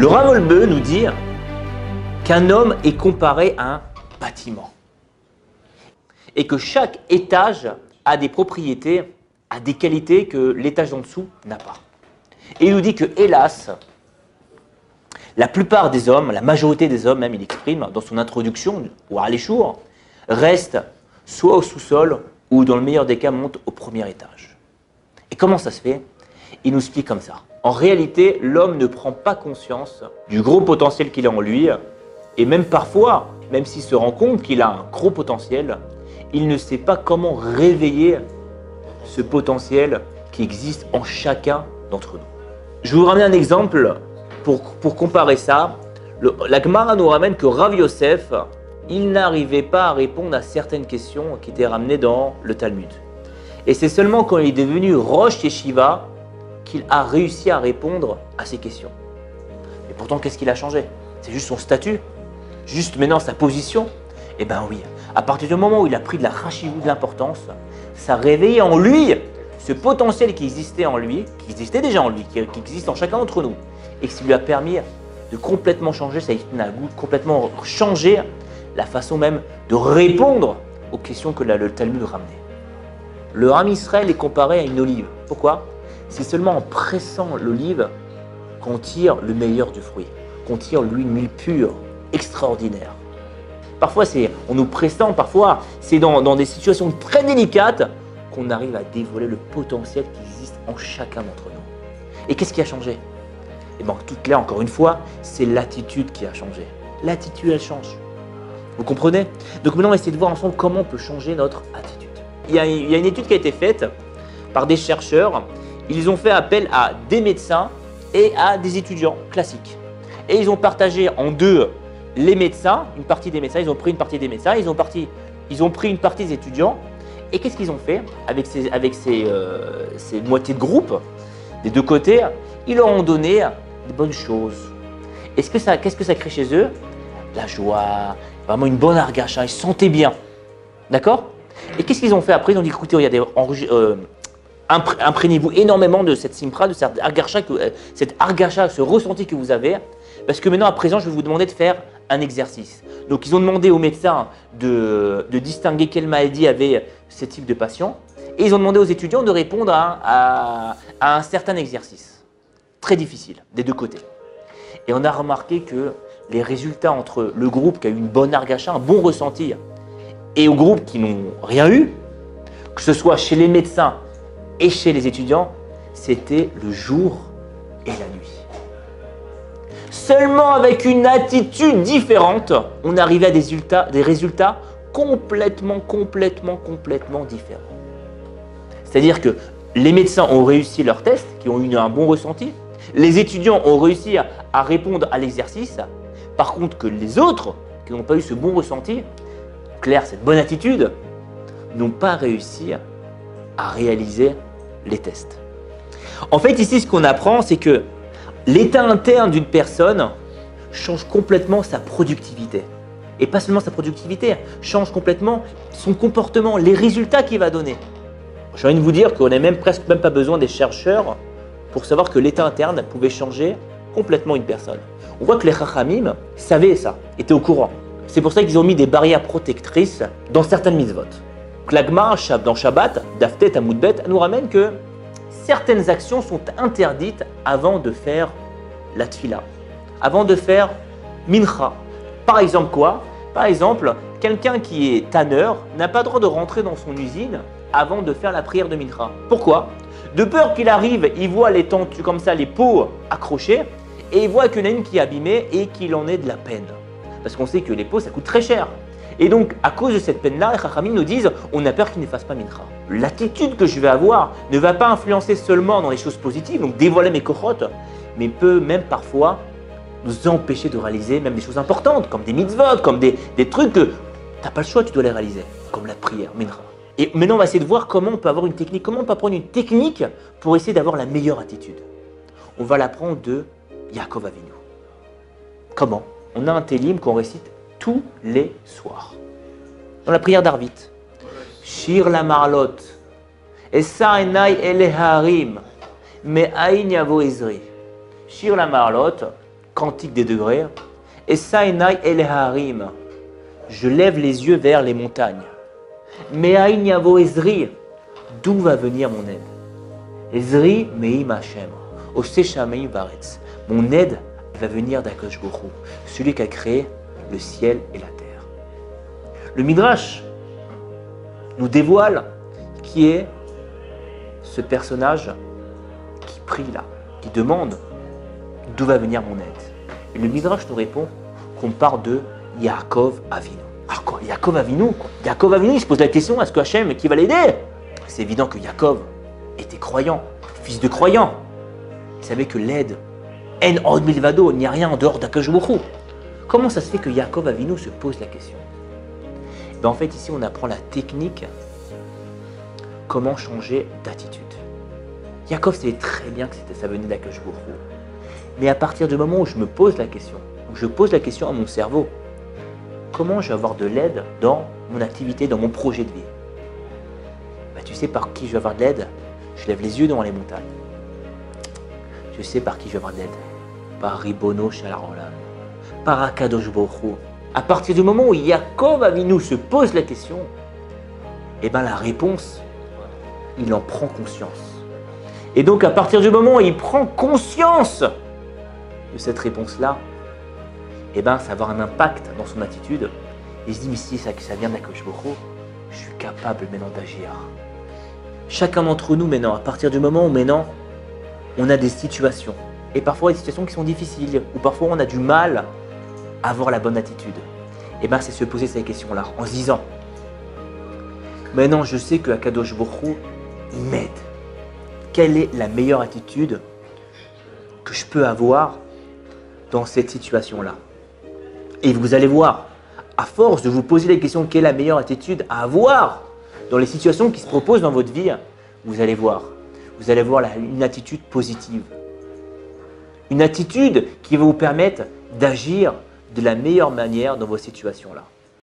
Rav Wolbe nous dit qu'un homme est comparé à un bâtiment et que chaque étage a des propriétés, a des qualités que l'étage en dessous n'a pas. Et il nous dit que, hélas, la plupart des hommes, la majorité des hommes, même il exprime dans son introduction ou à l'échour, restent soit au sous-sol ou dans le meilleur des cas montent au premier étage. Et comment ça se fait? Il nous explique comme ça. En réalité, l'homme ne prend pas conscience du gros potentiel qu'il a en lui et même parfois, même s'il se rend compte qu'il a un gros potentiel, il ne sait pas comment réveiller ce potentiel qui existe en chacun d'entre nous. Je vais vous ramener un exemple pour comparer ça. La Gemara nous ramène que Rav Yosef, il n'arrivait pas à répondre à certaines questions qui étaient ramenées dans le Talmud. Et c'est seulement quand il est devenu Rosh Yeshiva qu'il a réussi à répondre à ces questions. Mais pourtant, qu'est-ce qu'il a changé? C'est juste son statut, juste maintenant sa position. Eh bien oui, à partir du moment où il a pris de la rachivou, de l'importance, ça a réveillé en lui ce potentiel qui existait en lui, qui existait déjà en lui, qui existe en chacun d'entre nous, et qui lui a permis de complètement changer sa hitnagout, complètement changer la façon même de répondre aux questions que le Talmud ramenait. Le Ham Israël est comparé à une olive. Pourquoi? C'est seulement en pressant l'olive qu'on tire le meilleur du fruit, qu'on tire l'huile pure, extraordinaire. Parfois, c'est en nous pressant, parfois, c'est dans des situations très délicates qu'on arrive à dévoiler le potentiel qui existe en chacun d'entre nous. Et qu'est-ce qui a changé? Et bien, tout clair, encore une fois, c'est l'attitude qui a changé. L'attitude, elle change. Vous comprenez? Donc maintenant, on va essayer de voir ensemble comment on peut changer notre attitude. Il y a une étude qui a été faite par des chercheurs. Ils ont fait appel à des médecins et à des étudiants classiques. Et ils ont partagé en deux les médecins, une partie des médecins, ils ont pris une partie des médecins, ils ont pris une partie des étudiants. Et qu'est-ce qu'ils ont fait avec ces moitiés de groupe, des deux côtés? Ils leur ont donné des bonnes choses. Qu'est-ce que ça crée chez eux? La joie, vraiment une bonne argacha, ils se sentaient bien. D'accord? Et qu'est-ce qu'ils ont fait après? Ils ont dit, écoutez, regardez, imprégnez-vous énormément de cette simpra, de cette argacha, ce ressenti que vous avez, parce que maintenant, à présent, je vais vous demander de faire un exercice. Donc, ils ont demandé aux médecins de distinguer quelle maladie avait ce type de patient, et ils ont demandé aux étudiants de répondre à un certain exercice, très difficile, des deux côtés. Et on a remarqué que les résultats entre le groupe qui a eu une bonne argacha, un bon ressenti, et au groupe qui n'ont rien eu, que ce soit chez les médecins et chez les étudiants, c'était le jour et la nuit. Seulement avec une attitude différente, on arrivait à des résultats complètement différents. C'est-à-dire que les médecins ont réussi leur test, qui ont eu un bon ressenti. Les étudiants ont réussi à répondre à l'exercice. Par contre, que les autres, qui n'ont pas eu ce bon ressenti, clair, cette bonne attitude, n'ont pas réussi à réaliser les tests. En fait, ici, ce qu'on apprend, c'est que l'état interne d'une personne change complètement sa productivité. Et pas seulement sa productivité, change complètement son comportement, les résultats qu'il va donner. J'ai envie de vous dire qu'on n'a presque pas besoin des chercheurs pour savoir que l'état interne pouvait changer complètement une personne. On voit que les Chachamim savaient ça, étaient au courant. C'est pour ça qu'ils ont mis des barrières protectrices dans certaines mitzvot. La Gemara dans Shabbat, Daftet Amoudbet, nous ramène que certaines actions sont interdites avant de faire la tfila, avant de faire mincha. Par exemple quoi? Par exemple, quelqu'un qui est tanneur n'a pas le droit de rentrer dans son usine avant de faire la prière de mincha. Pourquoi? De peur qu'il arrive, il voit les tentes comme ça, les pots accrochés, et il voit qu'il y en a une qui est abîmée et qu'il en ait de la peine. Parce qu'on sait que les pots, ça coûte très cher. Et donc, à cause de cette peine-là, les Chachamim nous disent, on a peur qu'il ne fasse pas mincha. L'attitude que je vais avoir ne va pas influencer seulement dans les choses positives, donc dévoiler mes kochot, mais peut même parfois nous empêcher de réaliser même des choses importantes, comme des mitzvot, comme des trucs que tu n'as pas le choix, tu dois les réaliser, comme la prière, mincha. Et maintenant, on va essayer de voir comment on peut avoir une technique, comment on peut apprendre une technique pour essayer d'avoir la meilleure attitude. On va l'apprendre de Yaakov Avinu. Comment? On a un télim qu'on récite tous les soirs. Dans la prière d'Arvit. Shir la marlot. Essa enai ele harim. Me aïn yavo ezri. Shir la marlot. cantique des degrés. Esainai el harim. Je lève les yeux vers les montagnes. Me'ain yavo Ezri. D'où va venir mon aide? Ezri me'im Hashem. Ose shameim varetz. Mon aide va venir d'Akadosh Baruch Hu, celui qui a créé le ciel et la terre. Le Midrash nous dévoile qui est ce personnage qui prie là, qui demande d'où va venir mon aide. Et le Midrash nous répond qu'on parle de Yaakov Avinu. Alors quoi, Yaakov Avinu, il se pose la question, est-ce que Hachem, qui va l'aider? C'est évident que Yaakov était croyant, fils de croyant. Il savait que l'aide, En od milvado, il n'y a rien en dehors d'Akadosh Baruch Hu. Comment ça se fait que Yaakov Avinu se pose la question? En fait, ici, on apprend la technique, comment changer d'attitude. Yaakov savait très bien que ça venait d'Akadosh Baruch Hu. Mais à partir du moment où je me pose la question, où je pose la question à mon cerveau, comment je vais avoir de l'aide dans mon activité, dans mon projet de vie? Tu sais par qui je vais avoir de l'aide? Je lève les yeux devant les montagnes. Je sais par qui je vais avoir de l'aide. Par Ribono Shel Haolam, par Akadosh Baruch Hu. À partir du moment où Yaakov Avinu se pose la question, la réponse, il en prend conscience. Et donc à partir du moment où il prend conscience de cette réponse-là, ça va avoir un impact dans son attitude. Et il se dit, mais si ça vient d'Akadosh Baruch Hu, je suis capable maintenant d'agir. Chacun d'entre nous maintenant, à partir du moment où maintenant, on a des situations, et parfois des situations qui sont difficiles, ou parfois on a du mal à avoir la bonne attitude, c'est se poser ces questions-là, en se disant, maintenant je sais que Akadosh Baruch Hu, il m'aide. Quelle est la meilleure attitude que je peux avoir dans cette situation-là? Et vous allez voir, à force de vous poser les questions, quelle est la meilleure attitude à avoir dans les situations qui se proposent dans votre vie, vous allez voir une attitude positive. Une attitude qui va vous permettre d'agir de la meilleure manière dans vos situations-là.